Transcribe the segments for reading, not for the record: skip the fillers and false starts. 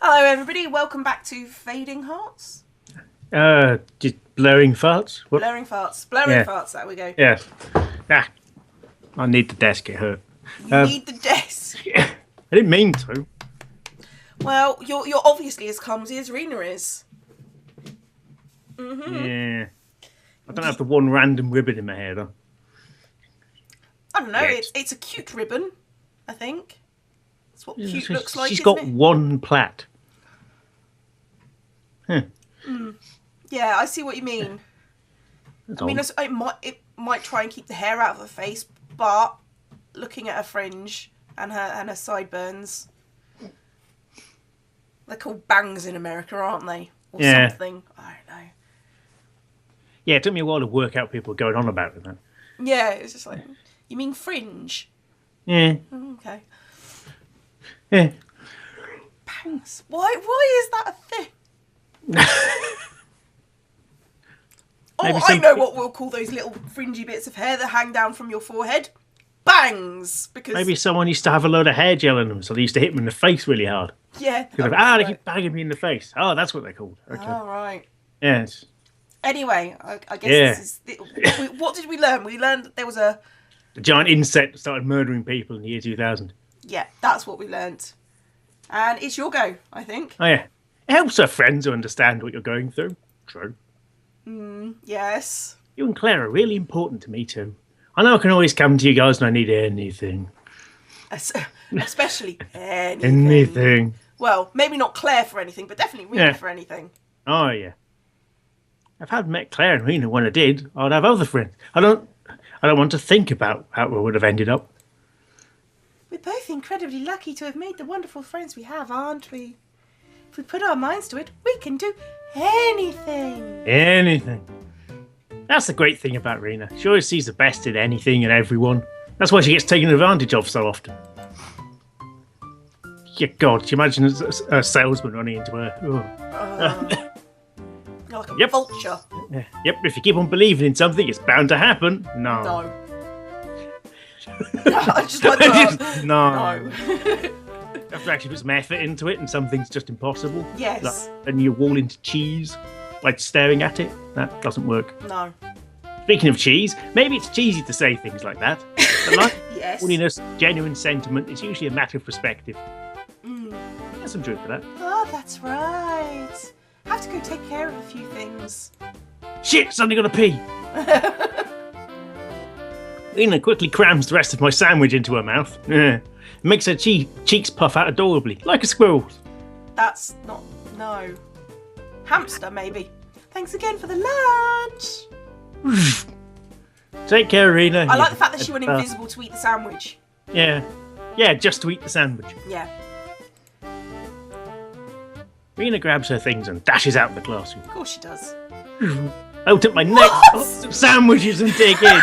Hello everybody, welcome back to Fading Hearts. Just blurring farts? What? Blurring farts, there we go. Yes. Ah, I need the desk, it hurt. You need the desk. I didn't mean to. Well, you're obviously as clumsy as Rena is. Yeah. I don't have the one random ribbon in my hair, though. I don't know, Yes. it's a cute ribbon, I think. That's what cute looks like, She's isn't got it? one plait. Huh. Yeah, I see what you mean. That's I mean, odd. it might try and keep the hair out of her face, but looking at her fringe and her sideburns, they're called bangs in America, aren't they? Or Yeah. something. I don't know. Yeah, it took me a while to work out what people were going on about it, then. Yeah, it's just like, you mean fringe? Yeah. Okay. Yeah. Bangs. Why is that a thing? Maybe I know what we'll call those little fringy bits of hair that hang down from your forehead. Bangs. Because Maybe someone used to have a load of hair gel in them, so they used to hit them in the face really hard. yeah. They keep banging me in the face. Oh, that's what they're called. Okay. All right. Yes. Anyway, I guess this is. What did we learn? We learned that there was a. The giant insect started murdering people in the year 2000. Yeah, that's what we learnt. And it's your go, I think. Oh, yeah. It helps our friends to understand what you're going through. True. Yes. You and Claire are really important to me, too. I know I can always come to you guys when I need anything. Especially anything. Anything. Well, maybe not Claire for anything, but definitely Rena for anything. Oh, yeah. If I had met Claire and Rena when I did, I'd have other friends. I don't want to think about how we would have ended up. We're both incredibly lucky to have made the wonderful friends we have, aren't we? If we put our minds to it, we can do anything. Anything. That's the great thing about Rena. She always sees the best in anything and everyone. That's why she gets taken advantage of so often. Yeah, God, can you imagine a salesman running into her? Oh. You're like a Yep. vulture. Yep, if you keep on believing in something, it's bound to happen. No. No. I just like that. No. No. You have to actually put some effort into it, and something's just impossible. Yes. And you wall into cheese, like staring at it. That doesn't work. No. Speaking of cheese, maybe it's cheesy to say things like that. But like Yes. holiness, genuine sentiment, it's usually a matter of perspective. There's some truth to that. Oh, that's right. Have to go take care of a few things. Shit, suddenly got to pee. Lena quickly crams the rest of my sandwich into her mouth. Makes her cheeks puff out adorably, like a squirrel's. That's not... No. Hamster, maybe. Thanks again for the lunch. Take care, Rena. I like the fact that she went invisible to eat the sandwich. Yeah. Yeah, just to eat the sandwich. Yeah. Rena grabs her things and dashes out of the classroom. Of course she does. Out at my neck, some sandwiches and dig in.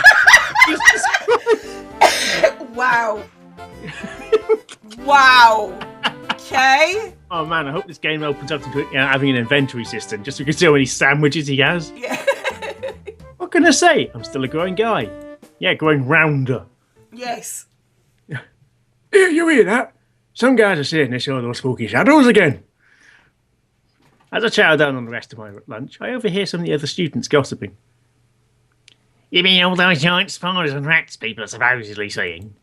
Jesus Christ. Wow. Wow. Okay. Oh man, I hope this game opens up to having an inventory system just so we can see how many sandwiches he has. Yeah. What can I say? I'm still a growing guy. Yeah, growing rounder. Yes. You hear that? Some guys are saying they saw those spooky shadows again. As I chow down on the rest of my lunch, I overhear some of the other students gossiping. You mean all those giant spiders and rats people are supposedly seeing?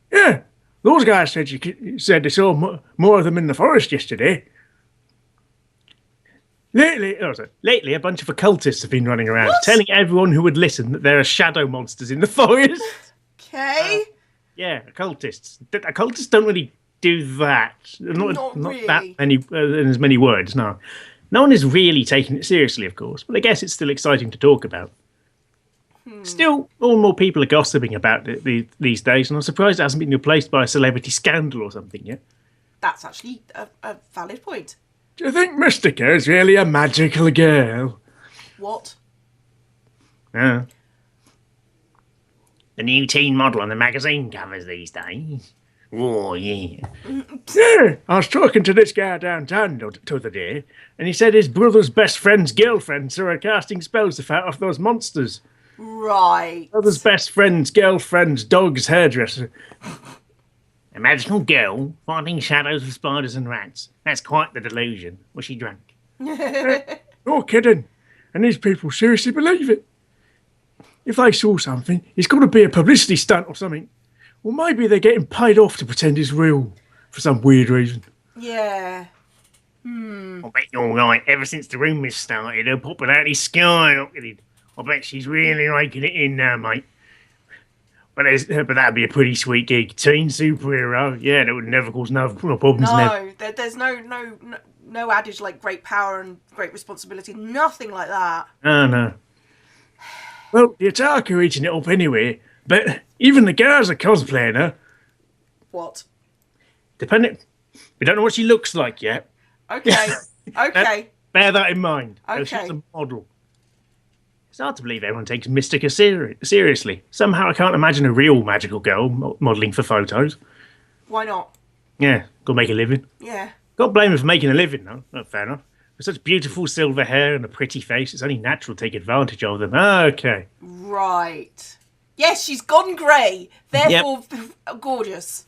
Yeah, those guys said they saw more of them in the forest yesterday. Lately, a bunch of occultists have been running around telling everyone who would listen that there are shadow monsters in the forest. Okay. Yeah, occultists. Occultists don't really do that. Not really. That many in as many words. No one is really taking it seriously, of course. But I guess it's still exciting to talk about. Still, more and more people are gossiping about it these days, and I'm surprised it hasn't been replaced by a celebrity scandal or something yet. That's actually a valid point. Do you think Mystica is really a magical girl? What? Yeah. The new teen model on the magazine covers these days. Oh, yeah. Yeah, I was talking to this guy downtown the other day, and he said his brother's best friend's girlfriend saw her casting spells to fight off those monsters. Right. Brother's best friend's girlfriend's dog's hairdresser A magical girl fighting shadows of spiders and rats. That's quite the delusion. Was she drunk? You're kidding. And these people seriously believe it. If they saw something, it's got to be a publicity stunt or something. Or maybe they're getting paid off to pretend it's real for some weird reason. Yeah. I bet you're right. Ever since the rumours started, her popularity's skyrocketed. I bet she's really raking it in now, mate. But that'd be a pretty sweet gig. Teen superhero. Yeah, that would never cause no problems. No, there's no adage like great power and great responsibility. Nothing like that. Oh, no. Well, the attack are eating it up anyway. But even the girls are cosplaying her. What? Depending... We don't know what she looks like yet. Okay. Okay. Bear that in mind. Okay. She's a model. It's hard to believe everyone takes Mystica seriously. Somehow I can't imagine a real magical girl modelling for photos. Why not? Yeah, got to make a living. Yeah. Got to blame her for making a living, though. Not fair enough. With such beautiful silver hair and a pretty face, it's only natural to take advantage of them. Okay. Right. Yes, she's gone grey. Therefore, gorgeous.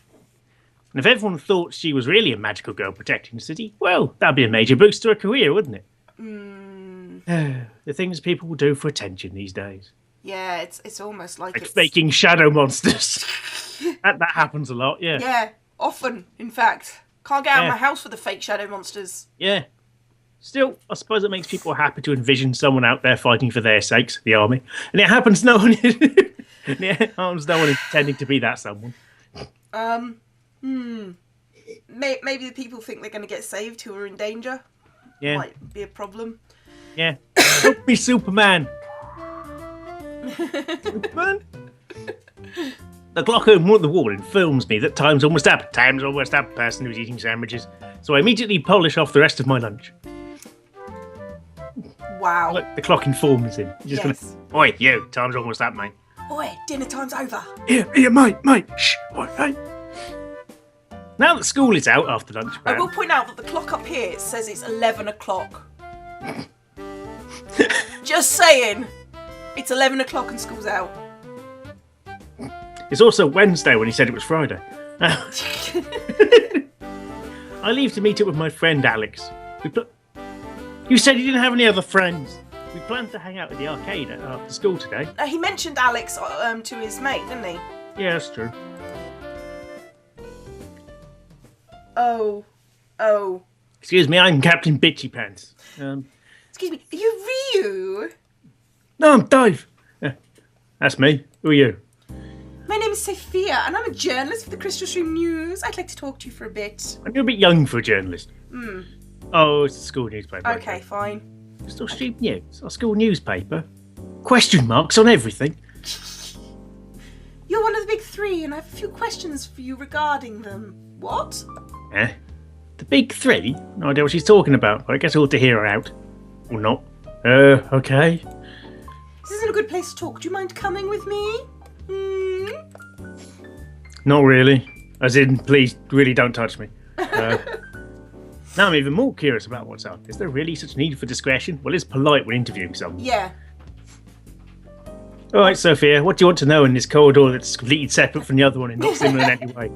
And if everyone thought she was really a magical girl protecting the city, well, that'd be a major boost to her career, wouldn't it? The things people will do for attention these days. Yeah, it's almost like it's... faking shadow monsters. that happens a lot, yeah. Yeah, often, in fact. Can't get out of my house for the fake shadow monsters. Yeah. Still, I suppose it makes people happy to envision someone out there fighting for their sakes, the army. And it happens no one intending to be that someone. Maybe the people think they're going to get saved who are in danger. Yeah. Might be a problem. Yeah. Help me, Superman. Superman? The clock on the wall informs me that time's almost up. Time's almost up, person who's eating sandwiches. So I immediately polish off the rest of my lunch. Wow. Look, the clock informs him. He's just gonna, oi, you, time's almost up, mate. Oi, dinner time's over. Here, mate. Shh, oi, hey. Now that school is out after lunch, I will point out that the clock up here says it's 11 o'clock. Just saying. It's 11 o'clock and school's out. It's also Wednesday when he said it was Friday. I leave to meet up with my friend Alex. You said you didn't have any other friends. We planned to hang out at the arcade after school today. He mentioned Alex to his mate, didn't he? Yeah, that's true. Oh. Excuse me, I'm Captain Bitchy Pants. Excuse me, are you Ryu? No, I'm Dave. That's me. Who are you? My name is Sophia, and I'm a journalist for the Crystal Stream News. I'd like to talk to you for a bit. You're a bit young for a journalist. Oh, it's a school newspaper. Okay, fine. Crystal Stream News? Our school newspaper? Question marks on everything. You're one of the big three, and I have a few questions for you regarding them. What? The big three? No idea what she's talking about, but I guess I ought to hear her out. Or not. Okay. This isn't a good place to talk. Do you mind coming with me? Not really. As in, please, really don't touch me. Now I'm even more curious about what's up. Is there really such need for discretion? Well, it's polite when interviewing someone. Yeah. All right, Sophia, what do you want to know in this corridor that's completely separate from the other one and not similar in any way?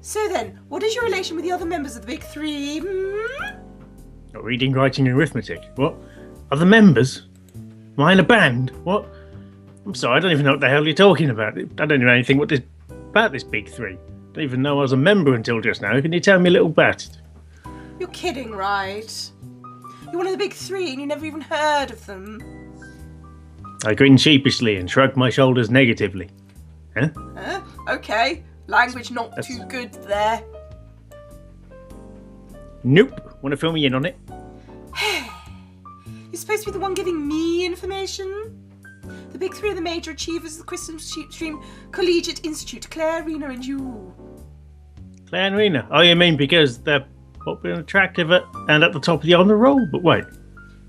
So then, what is your relation with the other members of the big three? Reading, writing, and arithmetic. What? Other members? Am I in a band? What? I'm sorry, I don't even know what the hell you're talking about. I don't know anything about this big three. I don't even know I was a member until just now. Can you tell me a little about it? You're kidding, right? You're one of the big three and you never even heard of them. I grinned sheepishly and shrugged my shoulders negatively. Huh? Okay. Language not too good there. Nope. Want to fill me in on it? You're supposed to be the one giving me information. The big three are the major achievers of the Crystal Stream Collegiate Institute. Claire, Rena, and you. Claire and Rena? Oh, you mean because they're popular and attractive and at the top of the honour roll? But wait,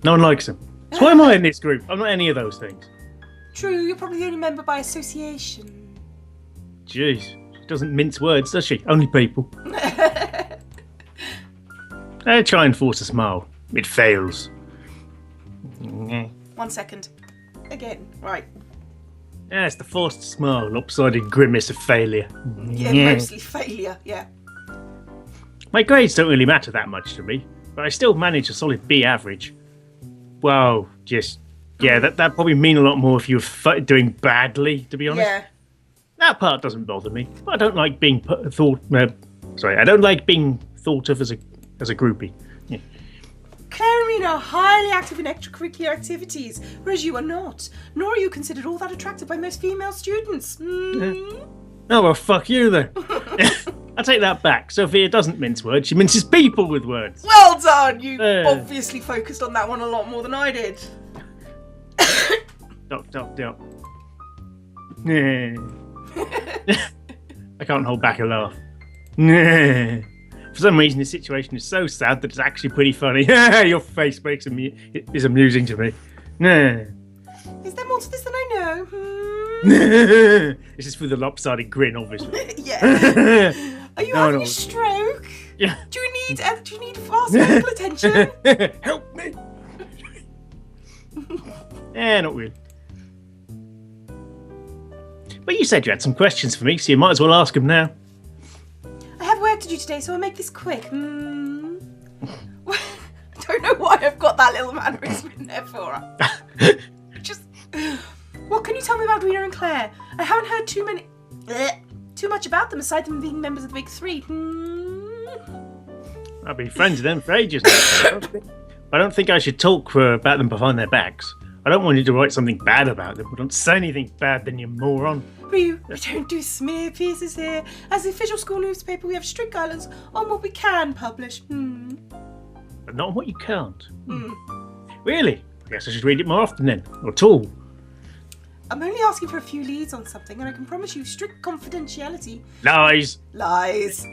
no one likes them. So why am I in this group? I'm not any of those things. True, you're probably the only member by association. Jeez, she doesn't mince words, does she? Only people. I try and force a smile. It fails. 1 second. Again. Right. Yeah, it's the forced smile, lopsided grimace of failure. Yeah, mostly failure, yeah. My grades don't really matter that much to me, but I still manage a solid B average. Well, that'd probably mean a lot more if you were doing badly, to be honest. Yeah. That part doesn't bother me, but I don't like being I don't like being thought of as a groupie. Yeah. Claire and Rena are highly active in extracurricular activities, whereas you are not. Nor are you considered all that attractive by most female students. Oh, well, fuck you then. I take that back. Sophia doesn't mince words. She minces people with words. Well done! You obviously focused on that one a lot more than I did. Dot. I can't hold back a laugh. For some reason, this situation is so sad that it's actually pretty funny. Your face is amusing to me. Is there more to this than I know? This is for the lopsided grin, obviously. Yeah. Are you having a stroke? Yeah. Do you need fast medical attention? Help me. Not really. But you said you had some questions for me, so you might as well ask them now. I have work to do today, so I'll make this quick. I don't know why I've got that little mannerism in there for her. What can you tell me about Rena and Claire? I haven't heard too much about them, aside from being members of the Big Three. I've been friends with them for ages now. I don't think I should talk about them behind their backs. I don't want you to write something bad about them. Don't say anything bad, then you moron. We don't do smear pieces here. As the official school newspaper, we have strict guidelines on what we can publish. But not on what you can't. Really? I guess I should read it more often then. Or at all. I'm only asking for a few leads on something, and I can promise you strict confidentiality. Lies. Lies.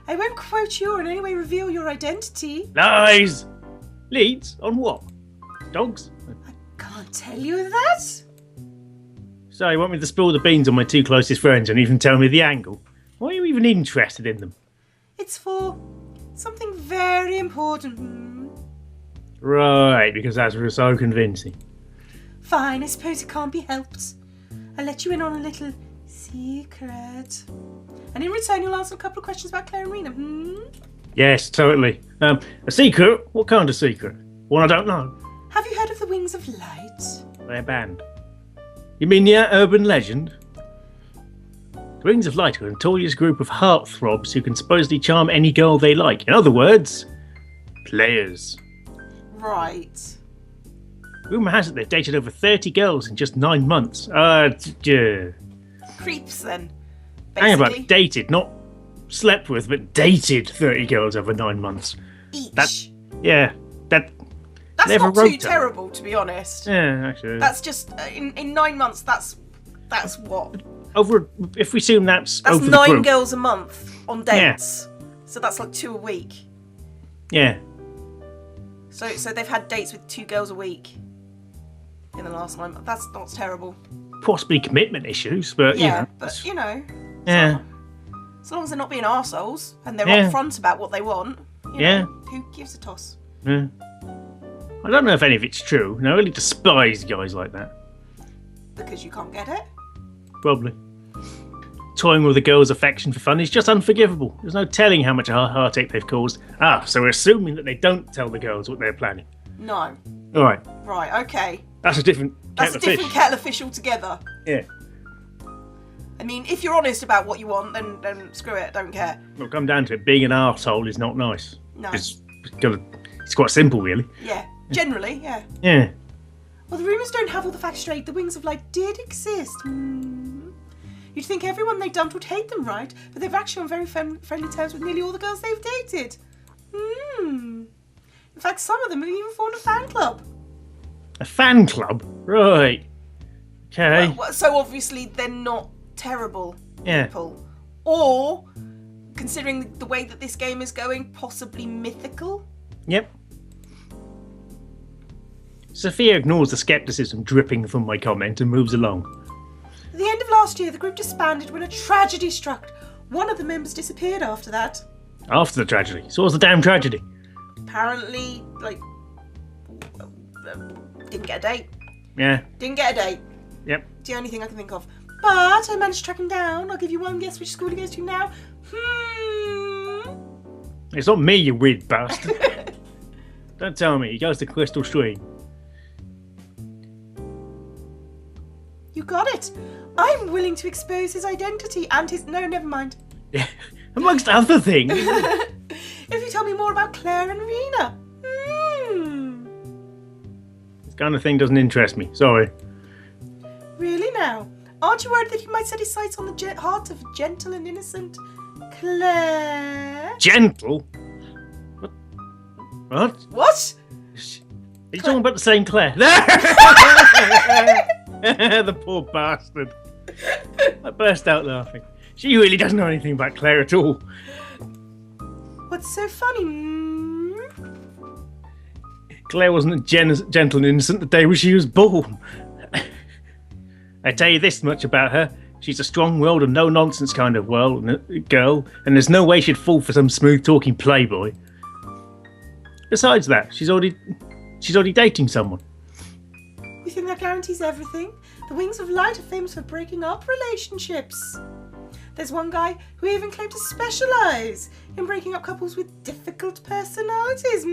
I won't quote you or in any way reveal your identity. Lies. Leads? On what? Dogs? I can't tell you that. So you want me to spill the beans on my two closest friends and even tell me the angle? Why are you even interested in them? It's for something very important. Right, because that's so convincing. Fine, I suppose it can't be helped. I'll let you in on a little secret. And in return, you'll answer a couple of questions about Claire and Rena. Yes, totally. A secret? What kind of secret? One I don't know. Have you heard of the Wings of Light? They're banned. You mean the urban legend? The Wings of Light are a notorious group of heartthrobs who can supposedly charm any girl they like. In other words, players. Right. Rumour has it they've dated over 30 girls in just 9 months. Creeps, then. Hang about, dated, not slept with, but dated 30 girls over 9 months. Each. That's never not too terrible, to be honest. Yeah, actually. That's just in 9 months. That's what. If we assume that's over 9 the group. girls a month on dates. Yeah. So that's like 2 a week. Yeah. So they've had dates with 2 girls a week in the last 9 months. That's not terrible. Possibly commitment issues, but yeah, Yeah. As long as they're not being arseholes and they're upfront about what they want. You know, who gives a toss? Yeah. I don't know if any of it's true. I really despise guys like that. Because you can't get it? Probably. Toying with a girl's affection for fun is just unforgivable. There's no telling how much heartache they've caused. So we're assuming that they don't tell the girls what they're planning. No. All right. Right, okay. That's a different kettle of fish altogether. Yeah. I mean, if you're honest about what you want, then screw it, don't care. Well, come down to it, being an arsehole is not nice. No. It's quite simple, really. Yeah. Generally, yeah. Yeah. Well, the rumours don't have all the facts straight. The Wings of Light did exist. You'd think everyone they dumped would hate them, right? But they've actually on very friendly terms with nearly all the girls they've dated. In fact, some of them have even formed a fan club. A fan club? Right. Okay. Well, so obviously they're not terrible people. Or, considering the way that this game is going, possibly mythical. Yep. Sophia ignores the scepticism dripping from my comment and moves along. At the end of last year, the group disbanded when a tragedy struck. One of the members disappeared after that. After the tragedy? So what's the damn tragedy? Apparently, didn't get a date. Yeah. Didn't get a date. Yep. The only thing I can think of. But I managed to track him down. I'll give you one guess which school he goes to now. It's not me, you weird bastard. Don't tell me. He goes to Crystal Stream. You got it. I'm willing to expose his identity and his... No, never mind. Yeah. Amongst other things. If you tell me more about Claire and Rena. This kind of thing doesn't interest me. Sorry. Really now? Aren't you worried that he might set his sights on the heart of gentle and innocent Claire? Gentle? What? What? Are you talking about the same Claire? The poor bastard. I burst out laughing. She really doesn't know anything about Claire at all. What's so funny? Claire wasn't gentle and innocent the day when she was born. I tell you this much about her. She's a strong-willed and no-nonsense kind of girl, and there's no way she'd fall for some smooth-talking playboy. Besides that, she's already dating someone. You think that guarantees everything? The Wings of Light are famous for breaking up relationships. There's one guy who even claimed to specialise in breaking up couples with difficult personalities.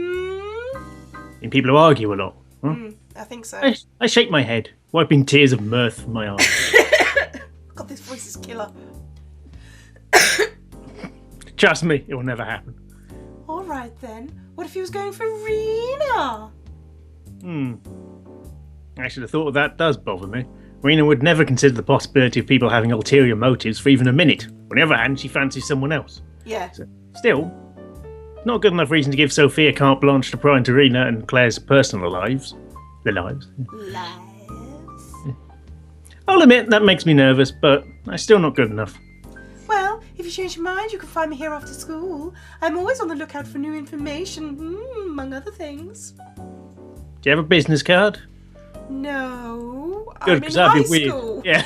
And people who argue a lot. Huh? I think so. I shake my head, wiping tears of mirth from my eyes. God, this voice is killer. Trust me, it will never happen. All right then. What if he was going for Rena? I should have thought of that. Does bother me. Rena would never consider the possibility of people having ulterior motives for even a minute. On the other hand, she fancies someone else. Yeah. Still, not a good enough reason to give Sophia carte blanche to pry into Rena and Claire's personal lives. Their lives. Lives? I'll admit that makes me nervous, but that's still not good enough. Well, if you change your mind, you can find me here after school. I'm always on the lookout for new information, among other things. Do you have a business card? No. Good, because that'd be weird. School. Yeah.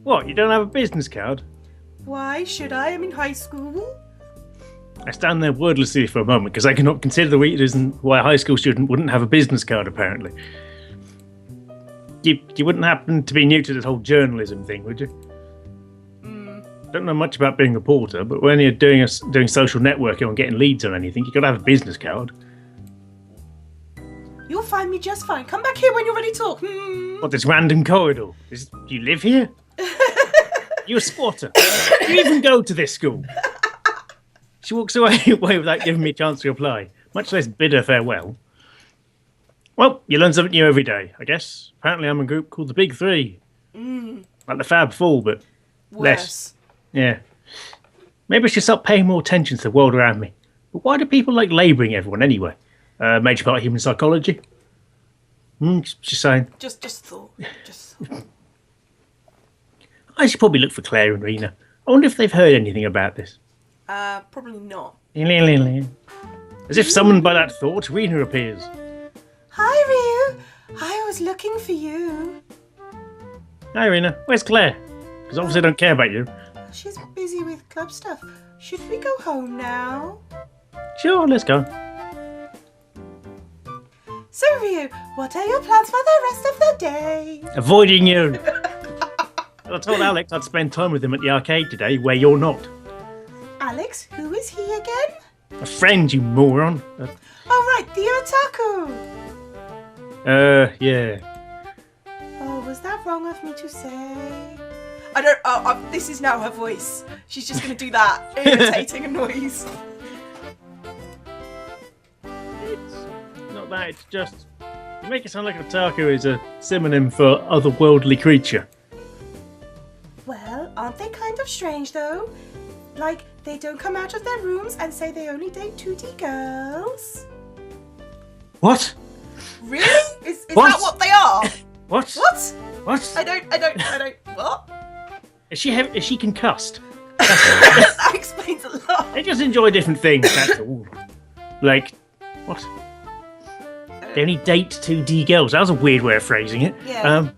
What, you don't have a business card? Why should I? I'm in high school. I stand there wordlessly for a moment because I cannot consider the reason why a high school student wouldn't have a business card, apparently. You wouldn't happen to be new to this whole journalism thing, would you? Don't know much about being a reporter, but when you're doing social networking or getting leads or anything, you've got to have a business card. You'll find me just fine. Come back here when you're ready to talk. What, this random corridor? Do you live here? You a squatter? Do you even go to this school? She walks away without giving me a chance to reply, much less bid her farewell. Well, you learn something new every day, I guess. Apparently I'm in a group called the Big Three. Like the Fab Four, but less. Yeah. Maybe I should start paying more attention to the world around me. But why do people like labelling everyone anyway? Major part of human psychology? Just saying. Just thought. Just thought. I should probably look for Claire and Rena. I wonder if they've heard anything about this. Probably not. As if summoned by that thought, Rena appears. Hi, Ryu. I was looking for you. Hi, Rena. Where's Claire? Because obviously I don't care about you. She's busy with club stuff. Should we go home now? Sure, let's go. So, Ryu, what are your plans for the rest of the day? Avoiding you. I told Alex I'd spend time with him at the arcade today, where you're not. Alex, who is he again? A friend, you moron. Oh, right, the otaku. Yeah. Oh, was that wrong of me to say? This is now her voice. She's just going to do that, irritating a noise. It's not that, it's just... You make it sound like otaku is a synonym for otherworldly creature. Well, aren't they kind of strange, though? Like, they don't come out of their rooms and say they only date 2D girls. What? Really? Is that what they are? What? What? I don't. What? Is she concussed? That explains a lot. They just enjoy different things, that's all. Like, what? They only date 2D girls. That was a weird way of phrasing it. Yeah.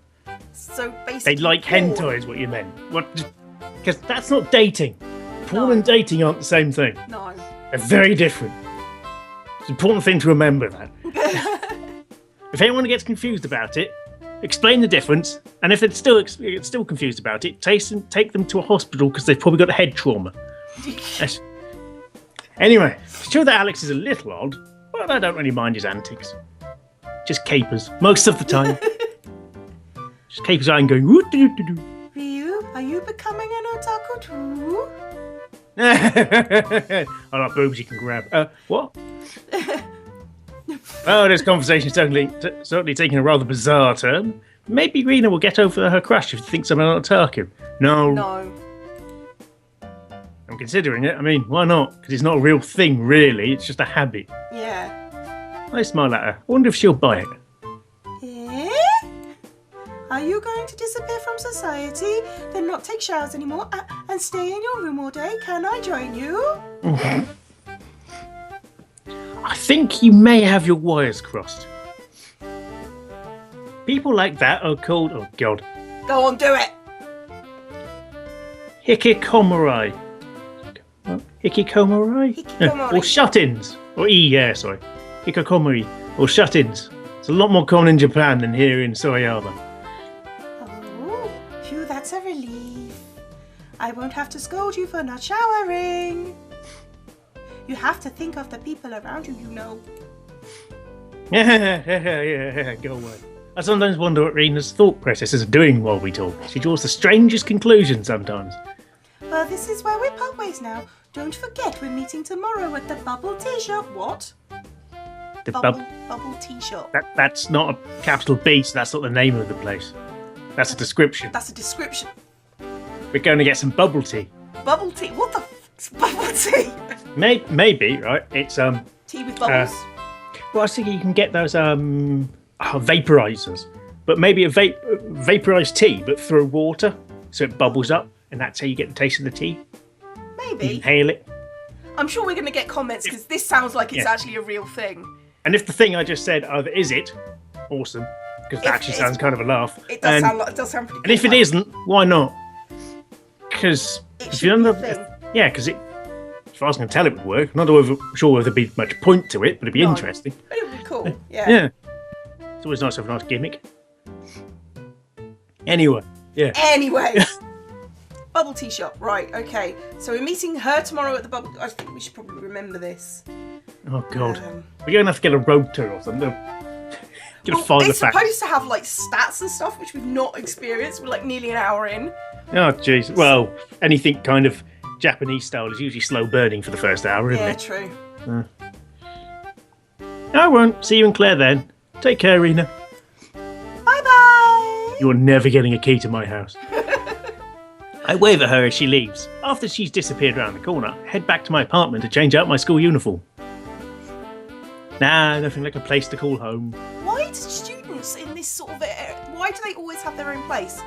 So basically, they like hentai is what you meant. What? Because that's not dating. Porn and dating aren't the same thing. No. They're very different. It's an important thing to remember that. If anyone gets confused about it, explain the difference, and if they're still confused about it, take them to a hospital because they've probably got head trauma. Yes. Anyway, it's true that Alex is a little odd, but I don't really mind his antics. Just capers most of the time. Just capers out and going. Ryu, are you becoming an otaku too? I like boobs you can grab. What? Oh, this conversation is certainly taking a rather bizarre turn. Maybe Rena will get over her crush if she thinks I'm an otaku. No. I'm considering it. I mean, why not? Because it's not a real thing, really. It's just a habit. Yeah. I smile at her. I wonder if she'll buy it. Eh? Are you going to disappear from society, then not take showers anymore, and stay in your room all day? Can I join you? I think you may have your wires crossed. People like that are called... Oh, God. Go on, do it. Hikikomori. Hikikomori? Hikikomori. Or shut-ins. Or sorry. Hikikomori. Or shut-ins. It's a lot more common in Japan than here in Sorayama. Oh, phew, that's a relief. I won't have to scold you for not showering. You have to think of the people around you, you know. Yeah, go away. I sometimes wonder what Rena's thought processes are doing while we talk. She draws the strangest conclusions sometimes. Well, this is where we part ways now. Don't forget we're meeting tomorrow at the Bubble Tea Shop. What? The Bubble Tea Shop. That's not a capital B, so that's not the name of the place. That's a description. That's a description. We're going to get some bubble tea. Bubble tea? What the f***'s bubble tea? Maybe, right? It's tea with bubbles. Well, I was thinking you can get those vaporizers, but maybe a vaporized tea, but through water, so it bubbles up, and that's how you get the taste of the tea. Maybe. You inhale it. I'm sure we're going to get comments because this sounds like it's actually a real thing. And if the thing I just said either is it, awesome, because that actually sounds kind of a laugh. It does sound pretty. And if it isn't, why not? Because if you're because it. If I was going to tell it would work, I'm not sure whether there'd be much point to it, but it'd be interesting. But it would be cool. Yeah. Yeah. It's always nice to have a nice gimmick. Anyway. Bubble tea shop, right, okay. So we're meeting her tomorrow at the bubble... I think we should probably remember this. Oh, God. We're going to have to get a rotor or something. It's supposed to have, like, stats and stuff, which we've not experienced. We're, like, nearly an hour in. Oh, jeez. Well, anything kind of Japanese style is usually slow burning for the first hour, isn't it? Yeah, true. I won't. See you in Claire then. Take care, Rena. Bye-bye! You're never getting a key to my house. I wave at her as she leaves. After she's disappeared around the corner, I head back to my apartment to change out my school uniform. Nah, nothing like a place to call home. Why do students in this sort of area, why do they always have their own place?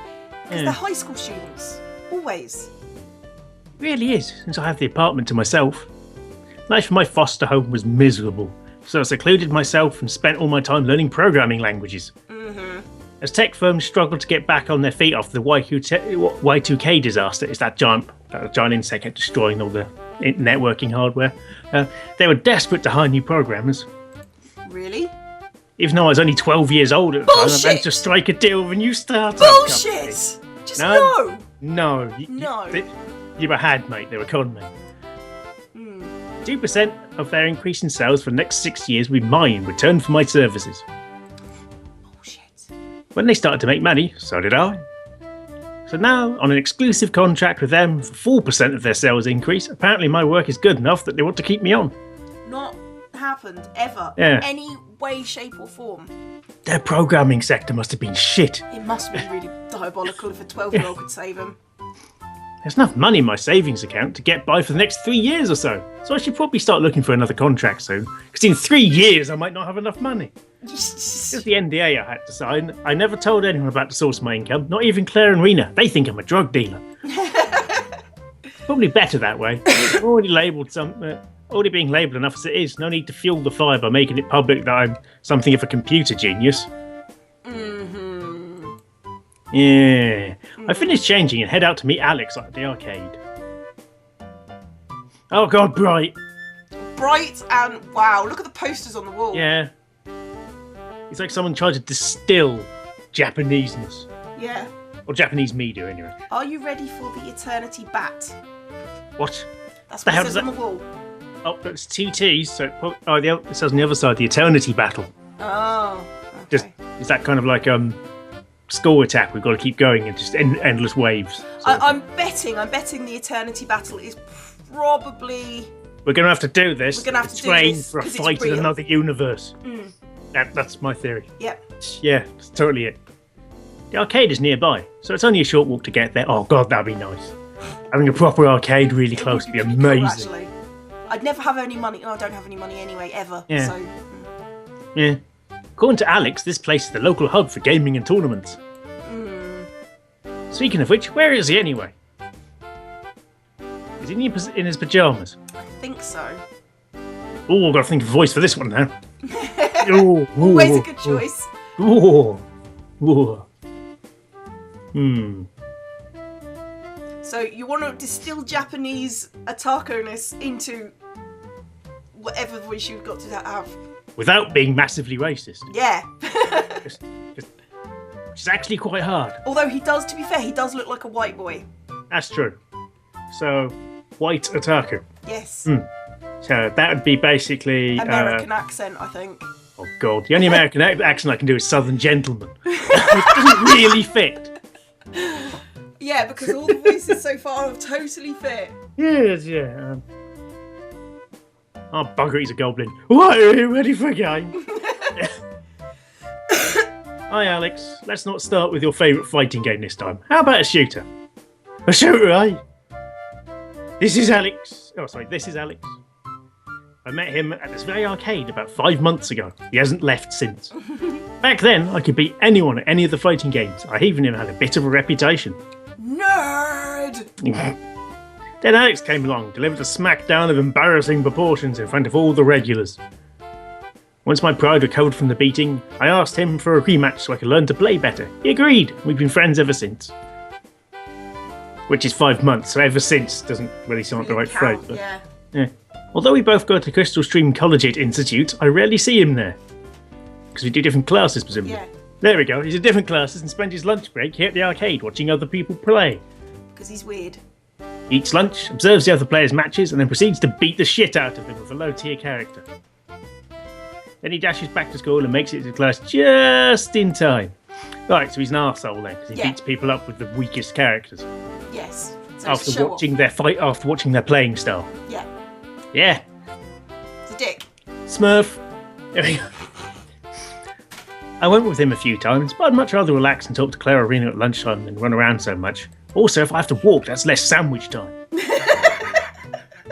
Because they're high school students. Always. It really is, since I have the apartment to myself. Life in my foster home was miserable, so I secluded myself and spent all my time learning programming languages. As tech firms struggled to get back on their feet after the Y2K disaster, it's that giant insect kept destroying all the networking hardware, they were desperate to hire new programmers. Really? Even though I was only 12 years old at the time, I managed to strike a deal with a new startup Bullshit! company. Just no! No. You were had, mate. They were con me. 2% of their increase in sales for the next 6 years will be mine in return for my services. Bullshit. When they started to make money, so did I. So now, on an exclusive contract with them for 4% of their sales increase, apparently my work is good enough that they want to keep me on. Not happened, ever. Yeah. In any way, shape or form. Their programming sector must have been shit. It must be really diabolical if a 12-year-old could save them. There's enough money in my savings account to get by for the next 3 years or so. So I should probably start looking for another contract soon. Because in 3 years I might not have enough money. It's the NDA I had to sign. I never told anyone about the source of my income, not even Claire and Rena. They think I'm a drug dealer. Probably better that way. I'm already being labelled enough as it is. No need to fuel the fire by making it public that I'm something of a computer genius. Yeah. I finish changing and head out to meet Alex at the arcade. Oh God, bright. Bright and wow, look at the posters on the wall. Yeah. It's like someone tried to distill Japaneseness. Yeah. Or Japanese media, anyway. Are you ready for the Eternity Bat? What? That's The what hell it does says on that- the wall. Oh, it's two T's, so it says on the other side, the Eternity Battle. Oh, okay. Just is that kind of like score attack? We've got to keep going and just endless waves. I'm betting the Eternity Battle is probably... We're going to have to do this. We're gonna have to do train this, for a 'cause it's fight in real. another universe. Mm. That's my theory. Yep. Yeah, that's totally it. The arcade is nearby, so it's only a short walk to get there. Oh god, that'd be nice. Having a proper arcade really close would be Pretty cool, amazing. actually. I'd never have any money. Oh, I don't have any money anyway, ever. Yeah. So, Yeah. According to Alex, this place is the local hub for gaming and tournaments. Speaking of which, where is he anyway? Is he in his pyjamas? I think so. Oh, I've got to think of a voice for this one now. Oh, Always a good choice. Oh, oh. So you want to distill Japanese otaku-ness into whatever voice you've got to have. Without being massively racist. Yeah. Which is actually quite hard. Although to be fair, he does look like a white boy. That's true. So, white otaku. Yes. So that would be basically... American accent, I think. Oh god, the only American accent I can do is Southern Gentleman. It doesn't really fit. Yeah, because all the voices so far have totally fit. Yes, yeah. Oh, bugger, he's a goblin. What, are you ready for a game? Hi, Alex. Let's not start with your favourite fighting game this time. How about a shooter? A shooter, eh? This is Alex. Oh, sorry, this is Alex. I met him at this very arcade about 5 months ago. He hasn't left since. Back then, I could beat anyone at any of the fighting games. I even had a bit of a reputation. Nerd! Then Alex came along, delivered a smackdown of embarrassing proportions in front of all the regulars. Once my pride recovered from the beating, I asked him for a rematch so I could learn to play better. He agreed. We've been friends ever since. Which is 5 months, so ever since doesn't really sound the right phrase. But, yeah. Although we both go to Crystal Stream Collegiate Institute, I rarely see him there. Because we do different classes, presumably. Yeah. There we go, he's in different classes and spends his lunch break here at the arcade watching other people play. Because he's weird. He eats lunch, observes the other players' matches, and then proceeds to beat the shit out of them with a low-tier character. Then he dashes back to school and makes it to class just in time. Right, so he's an arsehole then, because he beats people up with the weakest characters. Yes. So After watching their playing style. Yeah. Yeah. It's a dick. Smurf. There we go. I went with him a few times, but I'd much rather relax and talk to Claire Arena at lunchtime than run around so much. Also, if I have to walk, that's less sandwich time.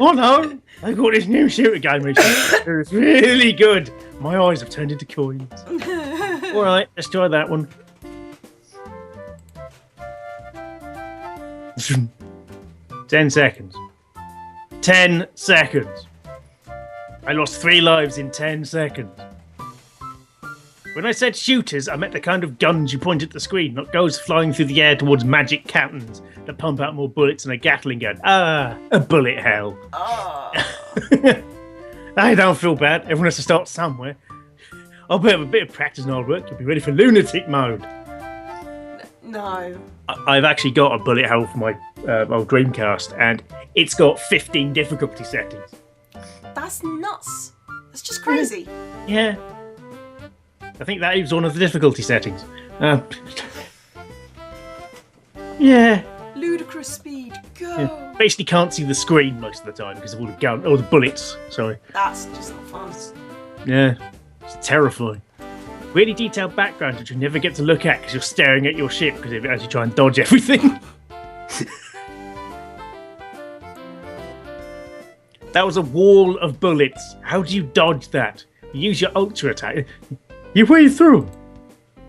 Oh no! I got this new shooter game recently. It's really good. My eyes have turned into coins. Alright, let's try that one. 10 seconds. 10 seconds. I lost 3 lives in 10 seconds. When I said shooters, I meant the kind of guns you point at the screen, not goes flying through the air towards magic cannons that pump out more bullets than a Gatling gun. Ah, a bullet hell. Oh. I don't feel bad. Everyone has to start somewhere. I'll have a bit of practice and hard work. You'll be ready for lunatic mode. No. I've actually got a bullet hell for my old Dreamcast, and it's got 15 difficulty settings. That's nuts. That's just crazy. Yeah. I think that is one of the difficulty settings. Yeah. Ludicrous speed. Go. Yeah. Basically can't see the screen most of the time because of all the bullets. Sorry. That's just not fun. Yeah. It's terrifying. Really detailed background which you never get to look at because you're staring at your ship as you try and dodge everything. That was a wall of bullets. How do you dodge that? You use your ultra attack. You weave through.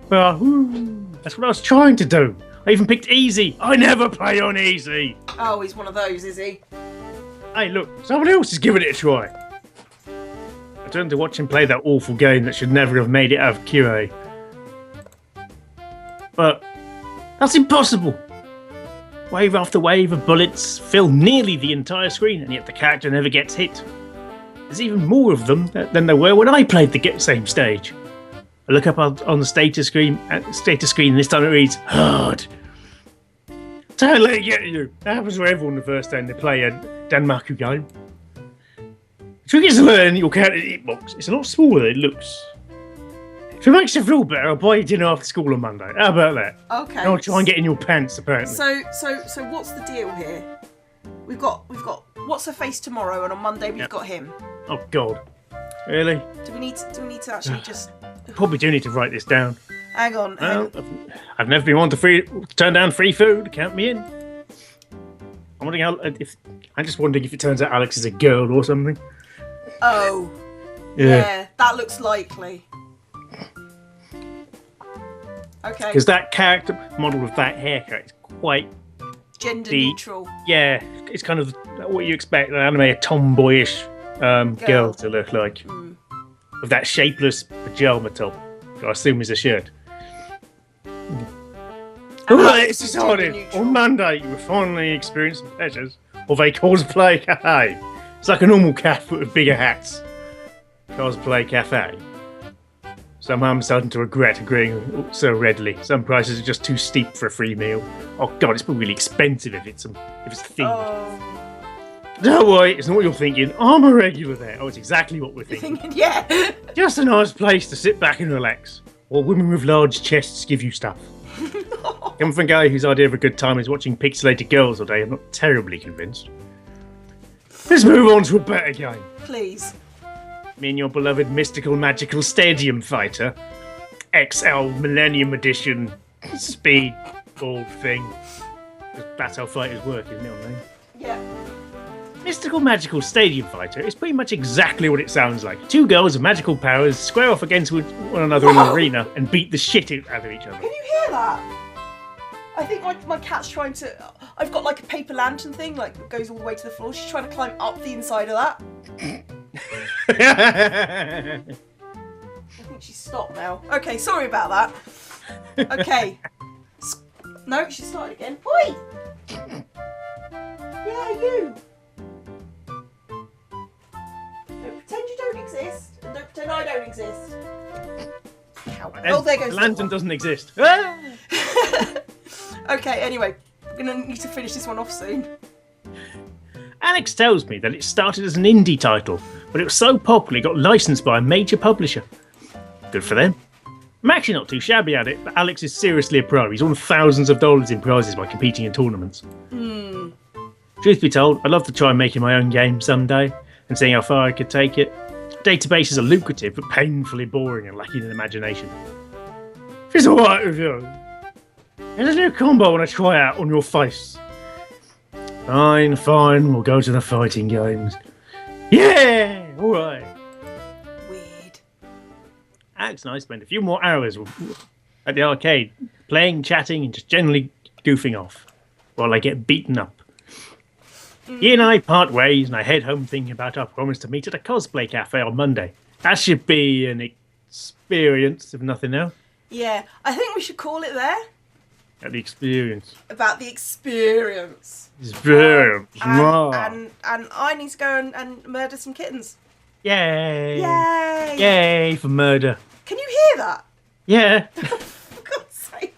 That's what I was trying to do. I even picked easy. I never play on easy. Oh, he's one of those, is he? Hey, look, someone else is giving it a try. I turned to watch him play that awful game that should never have made it out of QA. But that's impossible. Wave after wave of bullets fill nearly the entire screen, and yet the character never gets hit. There's even more of them than there were when I played the same stage. I look up on the status screen, and this time it reads hard. Don't let it get to you. That happens to everyone the first time they play a Danmaku game. The trick is to learn your counter hitbox. It's a lot smaller than it looks. If it makes you feel better, I'll buy you dinner after school on Monday. How about that? Okay. And I'll try and get in your pants, apparently. So what's the deal here? We've got what's her face tomorrow, and on Monday we've got him. Oh God, really? Do we need to actually just? Probably do need to write this down. Hang on. Well, I've never been one to turn down free food. Count me in. I'm just wondering if it turns out Alex is a girl or something. Oh. Yeah, that looks likely. Okay. Because that character model with that haircut is quite gender neutral. Yeah, it's kind of what you expect an anime tomboyish girl to look like. Mm. With that shapeless pajama top, which I assume is a shirt. Alright, this is Hardin. On Monday, you will finally experience the pleasures of a cosplay cafe. It's like a normal cafe with bigger hats. Cosplay cafe. Somehow I'm starting to regret agreeing so readily. Some prices are just too steep for a free meal. Oh God, it's probably really expensive if it's themed. Oh. Don't worry, it's not what you're thinking. I'm a regular there. Oh, it's exactly what we're thinking. Yeah. Just a nice place to sit back and relax. While women with large chests give you stuff. Coming from a guy whose idea of a good time is watching pixelated girls all day, I'm not terribly convinced. Let's move on to a better game. Please. Me and your beloved mystical magical stadium fighter. XL Millennium Edition speed ball thing. That's how fighters work, isn't it, on name? Yeah. Mystical Magical Stadium Fighter is pretty much exactly what it sounds like. Two girls with magical powers square off against one another in an arena and beat the shit out of each other. Can you hear that? I think my cat's trying to... I've got like a paper lantern thing, like that goes all the way to the floor. She's trying to climb up the inside of that. I think she's stopped now. Okay, sorry about that. Okay. No, she started again. Oi! Yeah, you! Don't pretend you don't exist, and don't pretend I don't exist. Oh, there goes the lantern doesn't exist. Okay, anyway, we're going to need to finish this one off soon. Alex tells me that it started as an indie title, but it was so popular it got licensed by a major publisher. Good for them. I'm actually not too shabby at it, but Alex is seriously a pro. He's won thousands of dollars in prizes by competing in tournaments. Truth be told, I'd love to try making my own game someday and seeing how far I could take it. Databases are lucrative, but painfully boring and lacking in imagination. If it's alright with you, there's a new combo I want to try out on your face. Fine, we'll go to the fighting games. Yeah, alright. Weird. Alex and I spent a few more hours at the arcade, playing, chatting, and just generally goofing off, while I get beaten up. He and I part ways, and I head home thinking about our promise to meet at a cosplay cafe on Monday. That should be an experience, if nothing else. Yeah, I think we should call it there. At the experience. About the experience. Experience. And I need to go and murder some kittens. Yay! Yay! Yay for murder. Can you hear that? Yeah. For God's sake.